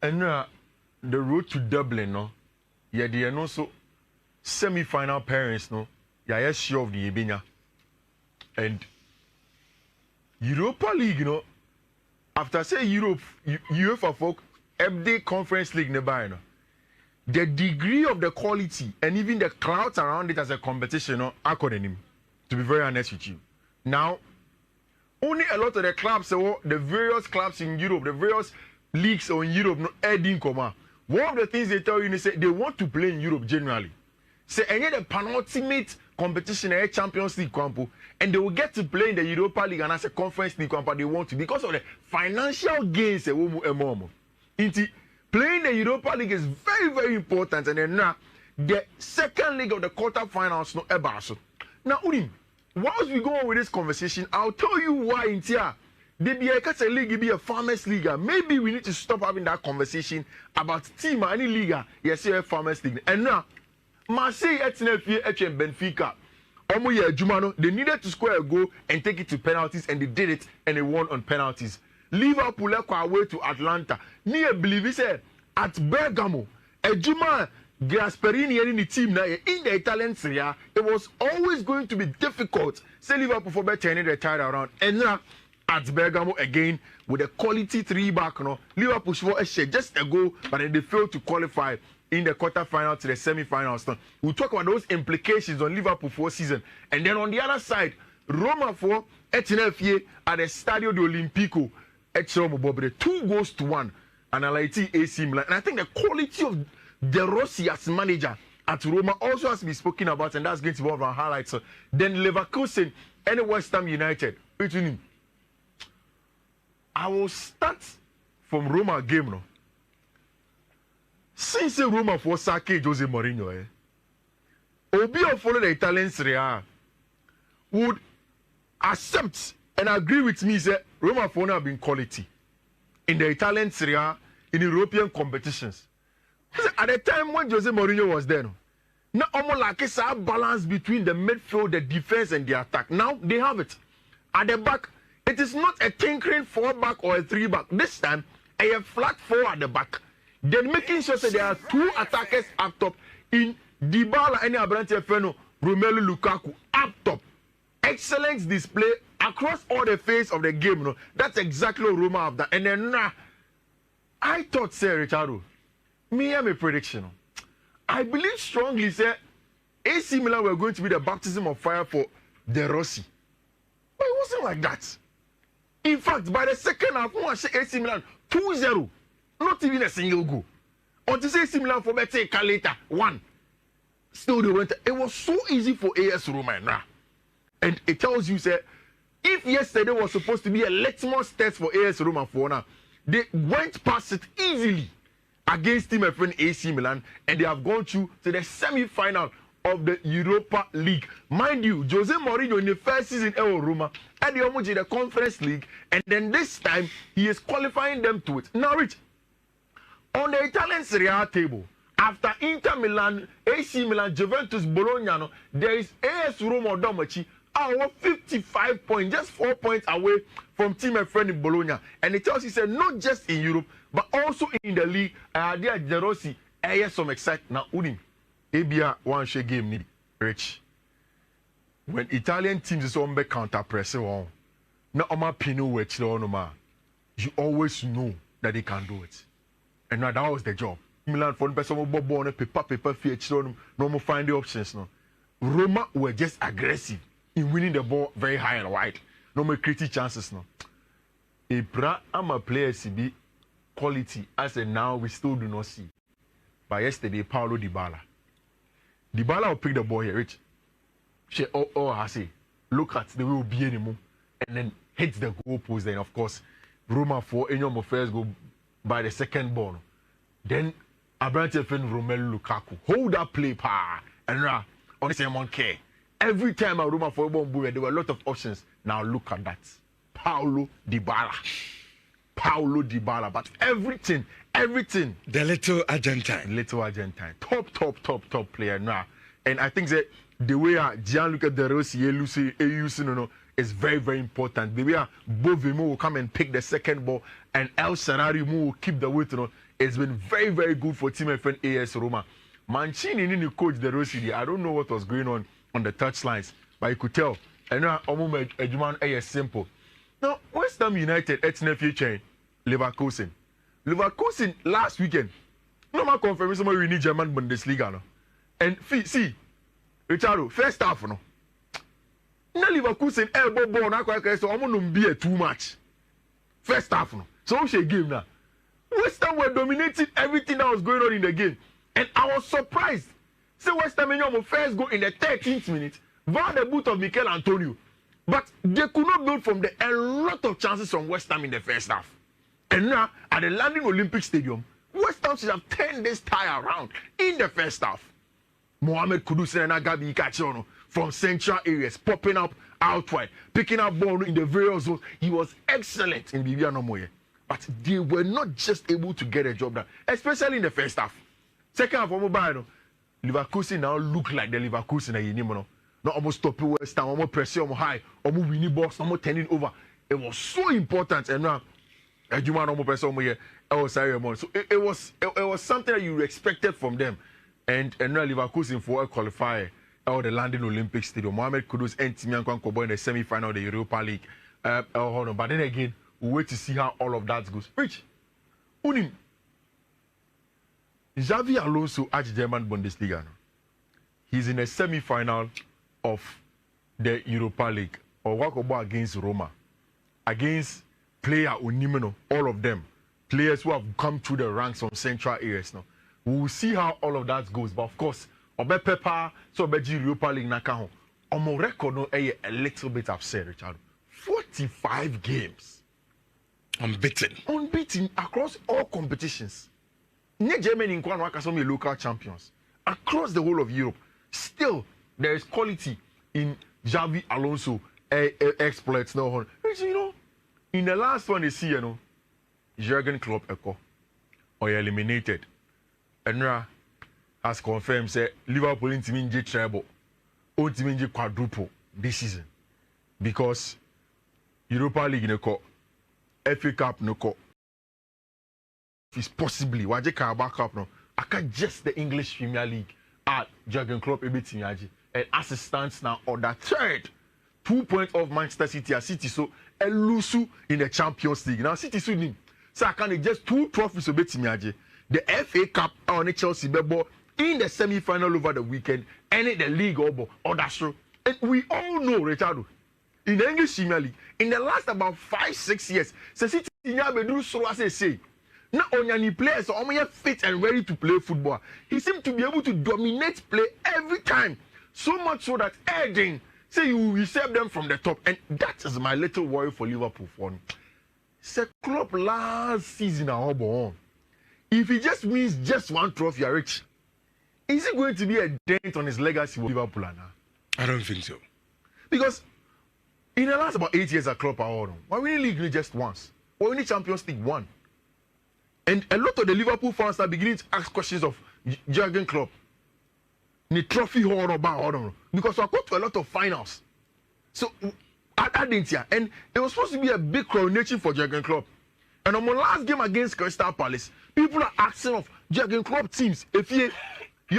And the road to Dublin, no, yeah, they are also semi-final parents, no, yeah, sure of the Ibinya. And Europa League, you know, after say Europe, UEFA folk, every conference league nearby, no, the degree of the quality and even the crowds around it as a competition, no, I couldn't, to be very honest with you. Now, only a lot of the clubs, so the various clubs in Europe, the various leagues in Europe, no, adding comma. One of the things they tell you is they want to play in Europe generally. Say, and yet the penultimate competition, a Champions League campo, and they will get to play in the Europa League and as a Conference League campo they want to because of the financial gains. Playing the Europa League is very, very important, and then now the second leg of the quarterfinals no ebaso. Now, Urim, whilst we go on with this conversation, I'll tell you why in here. They be a league, be a farmers league. Maybe we need to stop having that conversation about team or any league. Yes, a farmers league. And now, Marseille and Benfica. They needed to score a goal and take it to penalties, and they did it, and they won on penalties. Liverpool away to Atlanta. Near believe he said at Bergamo, a Juma Gasperini in the team now in the Italian Serie A, it was always going to be difficult. Say Liverpool for better turning the tide around. And now at Bergamo again with a quality 3-back, no, Liverpull for a share just a goal, but then they failed to qualify in the quarterfinal to the semi-finals. We'll talk about those implications on Liverpool for season. And then on the other side, Roma for Etinefie at the Stadio de Olimpico. 2-1, and I like AC Milan. And I think the quality of De Rossi as manager at Roma also has to be spoken about, and that's going to be one of our highlights. Then Leverkusen and West Ham United. I will start from Roma game. No? Since Roma for Sake Jose Mourinho, Obi follow the Italian Serie A would accept and agree with me that Roma for now have been quality in the Italian Serie A, in European competitions. At the time when Jose Mourinho was there, now almost like it's a balance between the midfield, the defense, and the attack. Now they have it. At the back, it is not a tinkering 4-back or a 3-back. This time, a flat 4 at the back. Then making sure that there are 2 attackers up top in Dybala and Abrante Feno, Romelu Lukaku up top. Excellent display across all the phase of the game. No? That's exactly what Roma have done. And then I thought, Sir Richardo, me have a prediction. I believe strongly, sir, AC Milan were going to be the baptism of fire for De Rossi. But it wasn't like that. In fact, by the second half, I say AC Milan 2-0. Not even a single goal. Until AC Milan for better later 1. Still they went. It was so easy for AS Roma. And it tells you, sir, if yesterday was supposed to be a litmus test for AS Roma for now, they went past it easily against team friend AC Milan, and they have gone through to the semi-final of the Europa League. Mind you, Jose Mourinho in the first season at Roma had the Conference League, and then this time he is qualifying them to it. Now, Rich, on the Italian Serie A table, after Inter Milan, AC Milan, Juventus, Bologna, there is AS Roma Domaci. 55 points, just 4 points away from team and friend in Bologna. And it tells you, said, not just in Europe, but also in the league. There De Rossi, some excitement. Now, Udim, ABA one share game need Rich. When Italian teams is on back counter press on, now Oma Pino which you always know that they can do it. And now that was the job. Milan for the person born paper feature no more find the options. No, Roma were just aggressive in winning the ball very high and wide. No more creative chances. No. I'm a player CB quality as a now we still do not see. But yesterday, Paulo Dybala will pick the ball here, Rich. She I say, look at the way we'll be anymore, and then hits the goal post. Then of course, Roma for any of first go by the second ball. Then Abrante Fen Romelu Lukaku hold that play and on the same one care. Every time I Roma for one boy, there were a lot of options. Now look at that. Paulo Dybala. But everything. The little Argentine. Top player now. And I think that the way Gianluca De Rossi is very, very important. The way Bovimo will come and pick the second ball and El Sarari will keep the weight it's been very, very good for team friend AS Roma. Mancini in the coach the Rossi, I don't know what was going on the touchlines, but you could tell. And now Ejuman is simple. Now West Ham United it's nephew chain Leverkusen. Leverkusen last weekend. No man confirmation we need German Bundesliga no. And see, Richardo, first half no. Na Leverkusen elbow ball na kwa so omo be too much. First half no. So we game now. West Ham were dominating everything that was going on in the game. And I was surprised. See West Ham in first goal in the 13th minute via the boot of Mikel Antonio. But they could not build from there a lot of chances from West Ham in the first half. And now at the London Olympic Stadium, West Ham should have turned this tie around in the first half. Mohamed Kudus and Agabi Kachono from central areas, popping up out wide, picking up ball in the various zones. He was excellent in Viviano Moye. But they were not just able to get a job done, especially in the first half. Second half, Leverkusen now look like the Leverkusen that you know. Not almost stopping West Ham, almost pressing on high, almost winning balls, almost turning over. It was so important. And now, Ejuma almost pressing on here. So it was something that you expected from them. And now Leverkusen for a qualifier or the London Olympic Stadium. Mohamed Kudus and Timian Kwankobo in the semi-final of the Europa League. But then again, we wait to see how all of that goes. Rich, Unim, Xavi Alonso at German Bundesliga. He's in a semi-final of the Europa League or Wakobo against Roma. Against player Unimeno, all of them. Players who have come through the ranks from central areas now. We will see how all of that goes. But of course, Obe Pepper, so Beji Europa League Nakaho. Omo record no a little bit upset, Richard. 45 games. Unbeaten across all competitions. Germany in Kwan Wakasomi local champions. Across the whole of Europe. Still, there is quality in Xavi Alonso exploits now. You know, in the last one you see, you know, Jurgen Klopp echo or eliminated. Enra has confirmed say Liverpool in team treble, or team quadruple this season because Europa League no call, FA Cup no call. Is possibly Waje Carabao Cup no. I can't just the English Premier League at Jurgen Klopp everything and as it stands now on the third 2 points of Manchester City and City so elusu in the Champions League. Now City so so I can just 2 trophies of Betimiaje. The FA Cup on the Chelsea ball in the semi-final over the weekend and in the league or that's true. And we all know, Richard, in the English Premier League, in the last about 5-6 years, City do so as I say. Now only players are almost fit and ready to play football. He seems to be able to dominate play every time. So much so that Eden say you reserve them from the top. And that is my little worry for Liverpool for the club last season if he just wins just 1 trophy, Rich, is it going to be a dent on his legacy with Liverpool now? I don't think so. Because in the last about 8 years at club, why winning league just once? Why winning Champions League 1? And a lot of the Liverpool fans are beginning to ask questions of Jurgen Klopp. The trophy holder because I got to a lot of finals. So I didn't hear. And it was supposed to be a big coronation for Jurgen Klopp. And on my last game against Crystal Palace, people are asking of Jurgen Klopp teams, if you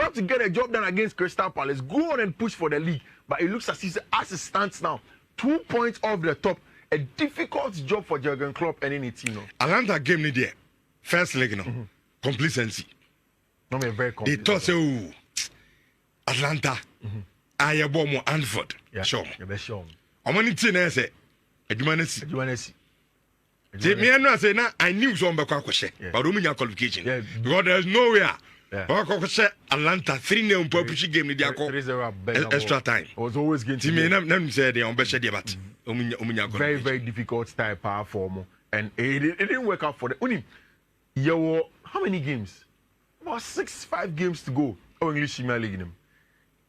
have to get a job done against Crystal Palace, go on and push for the league. But it looks as if as it stands now, 2 points off the top, a difficult job for Jurgen Klopp and any team. Atlanta game ni there. First leg, complacency. Very they thought so. Atlanta, I have more Anford. Sure. I'm only 10 years. Me I say now I knew some back question, but Romania qualification. Because there's nowhere. Atlanta 3-0 publish game in the extra time. I was always getting to me. Say they on better debate. Very, very difficult type power form. And it didn't work out for the how many games? About 5 games to go. English Premier League.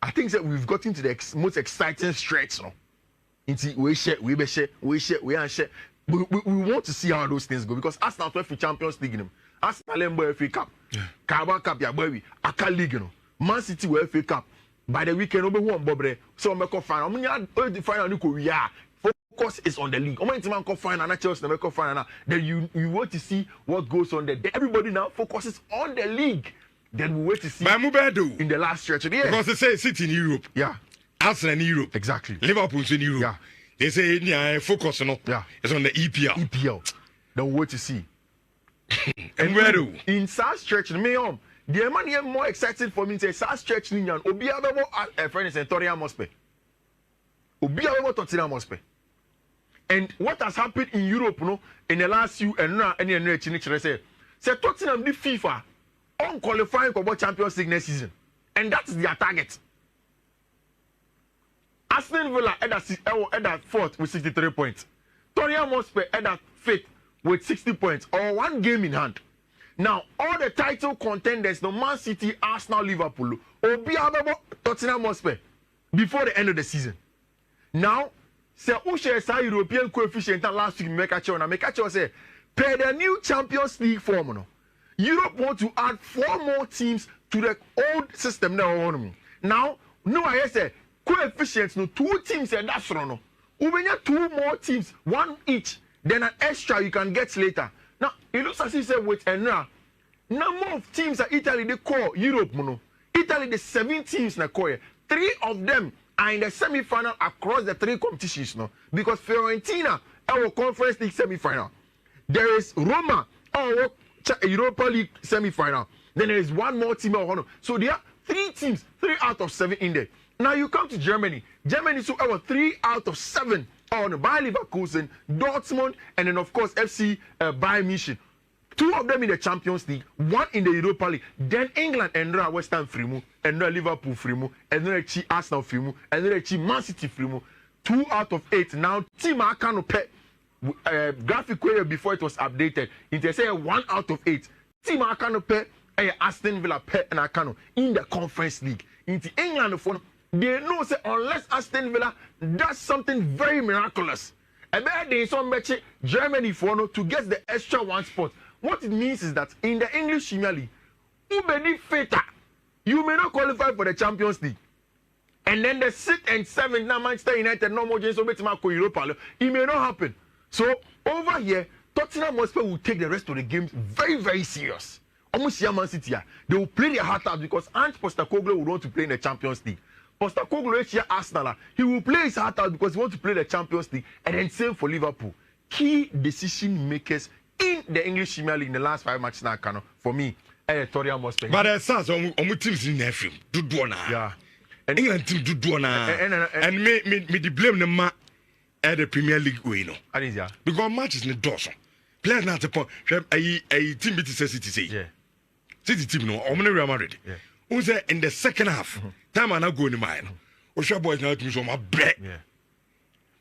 I think that we've gotten to the most exciting stretch now. We want to see how those things go because Arsenal 12 Champions League. Arsenal FA Cup. Carabao Cup ya boy. Aka League Man City FA Cup. By the weekend, we won Bobre. So we go final. We final ni ko we are. focus is on the league. Then you wait to see what goes on there. Then everybody now focuses on the league. Then we wait to see in the last stretch. Yeah. Because they say City in Europe. Yeah. Arsenal in Europe. Exactly. Liverpool's in Europe. Yeah. They say focus on it's on the EPL. EPL. Then we wait to see. And where do? In South Stretch, the man here more excited for me say South Stretch Ninian. Obiabebo friend is Tottenham Hotspur. Obiabebo Tottenham Hotspur. And what has happened in Europe, in the last few say Tottenham the FIFA on qualifying for Champions League next season, and that's their target. Aston Villa at that fourth with 63 points. Tottenham Hotspur at that fifth with 60 points, or 1 game in hand. Now, all the title contenders, no Man City, Arsenal, Liverpool, Obiabebo, Tottenham Hotspur before the end of the season. Now, say Ushe say European coefficient last week make a say per the new Champions League formula. Europe want to add 4 more teams to the old system now. No, I say coefficients no 2 teams and that's wrong. When you 2 more teams, 1 each, then an extra you can get later. Now it looks as if say with Enra, number of teams that Italy they call Europe Italy the 7 teams na call 3 of them are in the semi-final across the 3 competitions because Fiorentina our Conference League semi-final. There is Roma our Europa League semi-final. Then there is 1 more team. So there are 3 teams, 3 out of 7 in there. Now you come to Germany. Germany so our 3 out of 7 on Bayern Leverkusen, Dortmund, and then of course FC Bayern Munich. 2 of them in the Champions League, 1 in the Europa League. Then England and West Ham Frimu, and Liverpool Frimu, and then Arsenal Frimu, and then Man City Frimu. 2 out of 8. Now team Akano pay graphic query before it was updated. It say 1 out of 8. Team Akano pay Aston Villa pay and Akano in the Conference League. In England for they know say unless Aston Villa does something very miraculous, and then they some match Germany for to get the extra 1 spot. What it means is that in the English Premier League, you may not qualify for the Champions League. And then the 6th and 7th now Manchester United no more James Europa. It may not happen. So over here, Tottenham Hotspur will take the rest of the games very, very serious. Almost Man City, they will play their heart out because Ant Postecoglou will want to play in the Champions League. Postecoglou here Arsenal, he will play his heart out because he wants to play the Champions League, and then same for Liverpool. Key decision makers in the English Premier League in the last 5 matches now, for me, Tottenham Hotspur. But it sounds on teams in their film, do na. Yeah. And England team do na. And me the blame the man at the Premier League way because matches in the dozen. Players not the point. A team beat City say. Yeah. City team no. Real Madrid. Yeah. Who say in the second half, time I not go in mine. Osha boys now to my bet. Yeah.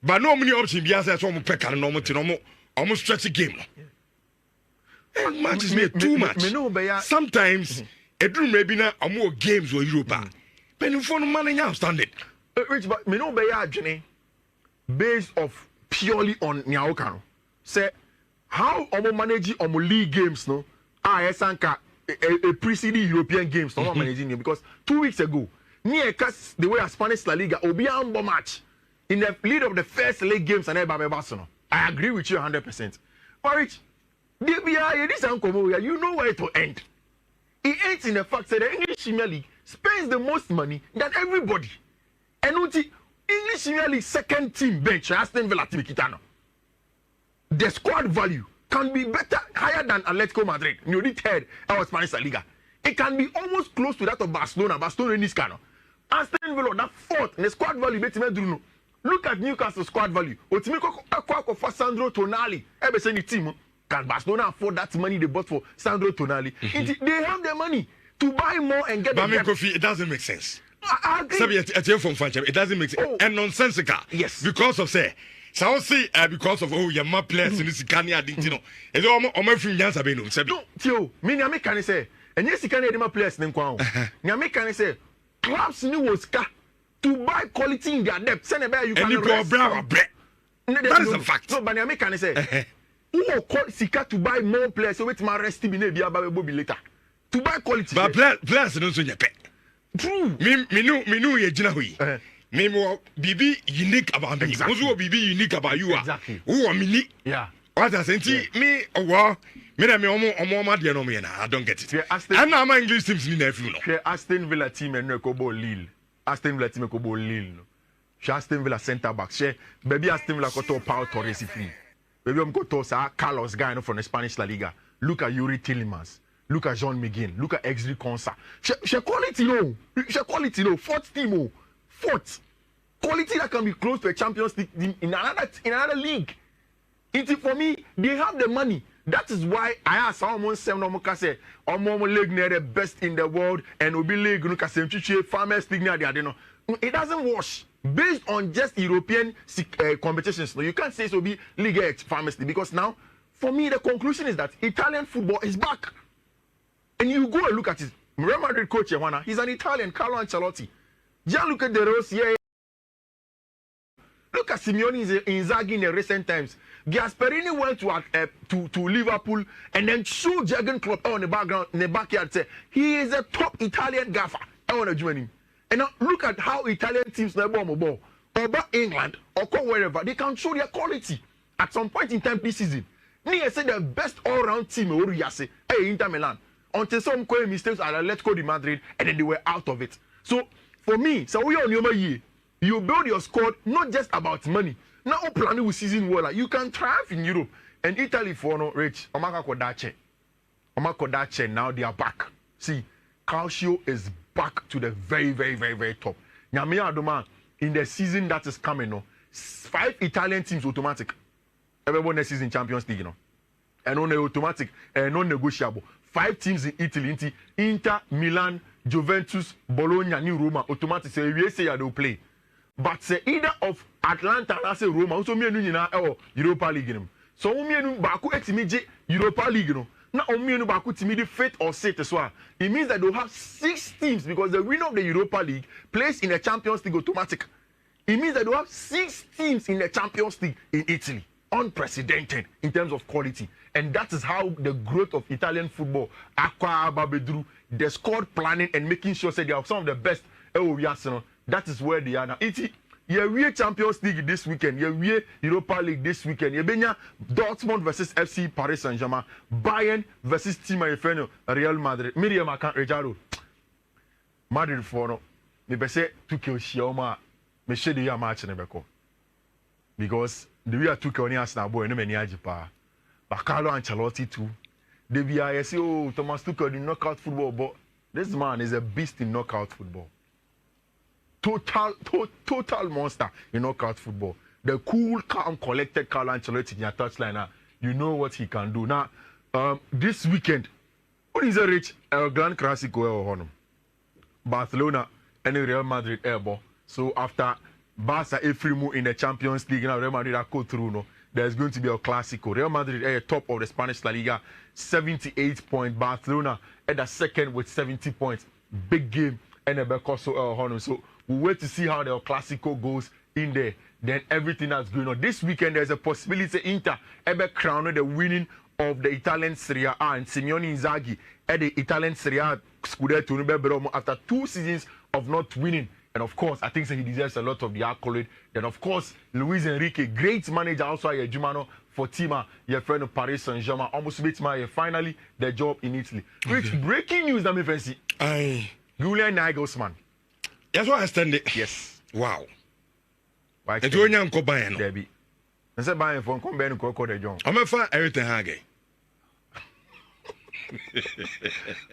But no many options. Be as I saw me pick and normal to almost stretch the game. And matches made too much. Sometimes a dream maybe now more games or Europa. But you for money now standing. Rich, but me no be Jenny based off purely on Nyaokano. Say how omo manage omo league games no. Sanka a preceding European games no managing because 2 weeks ago near cast the way a Spanish La Liga obi ambo match in the lead of the first league games and Barcelona. I agree with you 100%. But Rich, this you know where it will end. It ends in the fact that the English Premier League spends the most money than everybody. And English Premier League second team bench, Aston Villa Kitano. The squad value can be better, higher than Atletico Madrid. You did third, our Spanish La Liga. It can be almost close to that of Barcelona. Barcelona in this kind of. Aston Villa, that fourth, the squad value, look at Newcastle squad value. For Sandro Tonali, every single team. Can Barcelona afford that money they bought for Sandro Tonali? They have the money to buy more and get. But Kofi, it doesn't make sense. I agree. It doesn't make sense. And nonsensical. Yes. Because of say. So I say because of your map players in this Kanye Adintino. It's almost from Yansa Beno. No, Tio, me can say, and yes, you can hear my players in Kwao. Nyame can say, clubs new was to buy quality in their depth. Send a bear you can bravo. That is a fact. No, but Nyame can say, who will call Sika to buy more players so with my rest in the Bobby later. To buy quality. But players don't so your pet. True. Me know ye jina hui. Me more BB unique about me. Exactly. Also BB unique about you. Exactly. Who are me? Yeah. What I say me wow. Me I don't get it. And now my English teams in every no. Aston Villa team and Kobo Lille. Aston Villa team Kobo Lille. Aston Villa centre back. Baby Aston Villa got to Pau Torres free. Baby I'm got to Carlos guy from the Spanish La Liga. Look at Yuri Tillemans. Look at Jean McGinn. Look at Exley Konsa. She quality no. She quality no. Fourth team oh. Fourth. Quality that can be close to a Champions League team in another league. For me, they have the money. That is why I asked almost 7 say league near the best in the world and Obi League no kase Farmers League near the it doesn't wash based on just European competitions. No, you can't say so be League X Farmers League because now for me the conclusion is that Italian football is back. And you go and look at his Real Madrid coach Johanna, he's an Italian, Carlo Ancelotti. Gianluca De Rossi, yeah. Look at Simeone Inzaghi in the recent times. Gasperini went to Liverpool and then showed Jurgen Klopp on the background in the backyard. Say he is a top Italian gaffer. I want to join him. And now look at how Italian teams never ball or England or wherever they can show their quality at some point in time this season. They say the best all-round team Inter Milan. Until some mistakes at Atletico de Madrid and then they were out of it. So for me, so we on your year, you build your squad not just about money. Now planning with season well, you can thrive in Europe and Italy for no rich. Omaka Kodache now they are back. See, Calcio is back to the very, very, very, very top. Nyamia Adoma in the season that is coming, no, 5 Italian teams automatic. Everyone next season Champions League, you know, and on automatic and non-negotiable. 5 teams in Italy, Inter, Milan, Juventus, Bologna, New Roma, automatic. Say we say they'll play, but say either of Atlanta or say Roma, also me and you Europa League. So me and Baku eximije Europa League. Now me and Baku timide fate or set as well. It means that they'll have 6 teams because the winner of the Europa League plays in the Champions League automatic. It means that they'll have 6 teams in the Champions League in Italy. Unprecedented in terms of quality. And that is how the growth of Italian football, the squad planning and making sure that they are some of the best. That is where they are now. We Champions League this weekend. We Europa League this weekend. Dortmund versus FC Paris Saint-Germain. Bayern versus Team Real Madrid. Miriam Akan Rejaro. Madrid for no. Me say to kill Shioma. Me share the match in Beko. Because the way I took on Arsenal boy no many ajipa. But Carlo Ancelotti too. The VIA say, oh, Thomas Tuchel in knockout football, but this man is a beast in knockout football. Total monster in knockout football. The cool, calm, collected Carlo Ancelotti in your touchline, you know what he can do. Now, this weekend, what is a rich Grand Clasico or Honor? Barcelona and Real Madrid airball. So after Barca every move in the Champions League, now Real Madrid are go through, no. There's going to be a Clasico. Real Madrid at the top of the Spanish La Liga, 78 points. Barcelona at the second with 70 points. Big game. And so we'll wait to see how the Clasico goes in there. Then everything that's going on. This weekend, there's a possibility Inter ever crowned the winning of the Italian Serie A and Simeone Inzaghi at the Italian Serie A Scudetto after 2 seasons of not winning. And of course, I think he deserves a lot of the accolade. Then, of course, Luis Enrique, great manager, also a Jumano for Tima, your friend of Paris Saint-Germain, almost beat my finally the job in Italy. Which breaking news, that me fancy. Julian Nagelsmann. That's why I stand it. Yes. Wow. It's doing young Bayern. Debbie. I said Bayern for come Bayern ko the John. I'm a fan everything hage.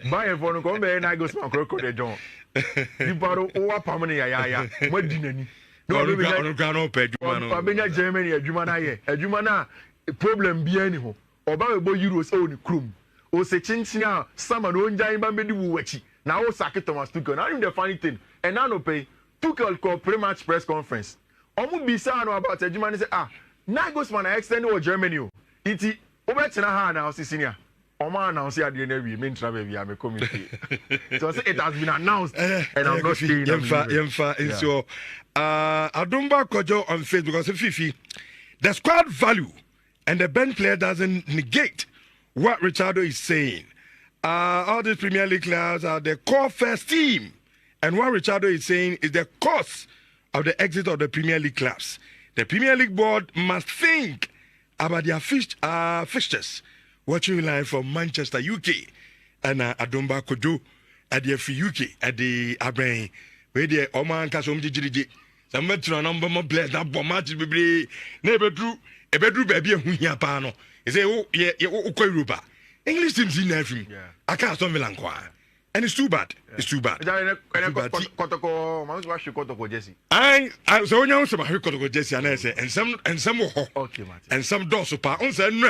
Bayern for come Bayern Nagelsmann ko the John. The baro o pamane ya madinani. No no pay Jumano. Abenya Germany adwuma na ye. Adwuma na problem bia ni ho. Oba we bo euros o ni krum. O se chinchin a sama no njan ba medi wu wachi. Na o sack Thomas Tuchel. Now the funny thing. And now no pay Tuchel call pre-match press conference. Omu bisa no about adwuma ni say Nagelsmann extended to Germany o. Iti obetena ha na senior. Oma announce ya na wi me ntra baby am committee. So it has been announced and I'm not staying. Yemfa so Adumba Kojo on Facebook because Fifi the squad value and the bench player doesn't negate what Richardo is saying. All these Premier League players are the core first team, and what Richardo is saying is the cost of the exit of the Premier League clubs, the Premier League board must think about their fixtures. Watching live from Manchester, UK, and Adomba Kojo at the UK at the Abrain, where the Oman Kasum Jiji. Some metro number more blessed up for match be never drew a bedroom baby who here pano. He say, oh, yeah, Ruba. English teams in everything. I can't stop Melanqua. And it's too bad. It's too bad. I so now some Jesse and some okay, and some doors of pounds and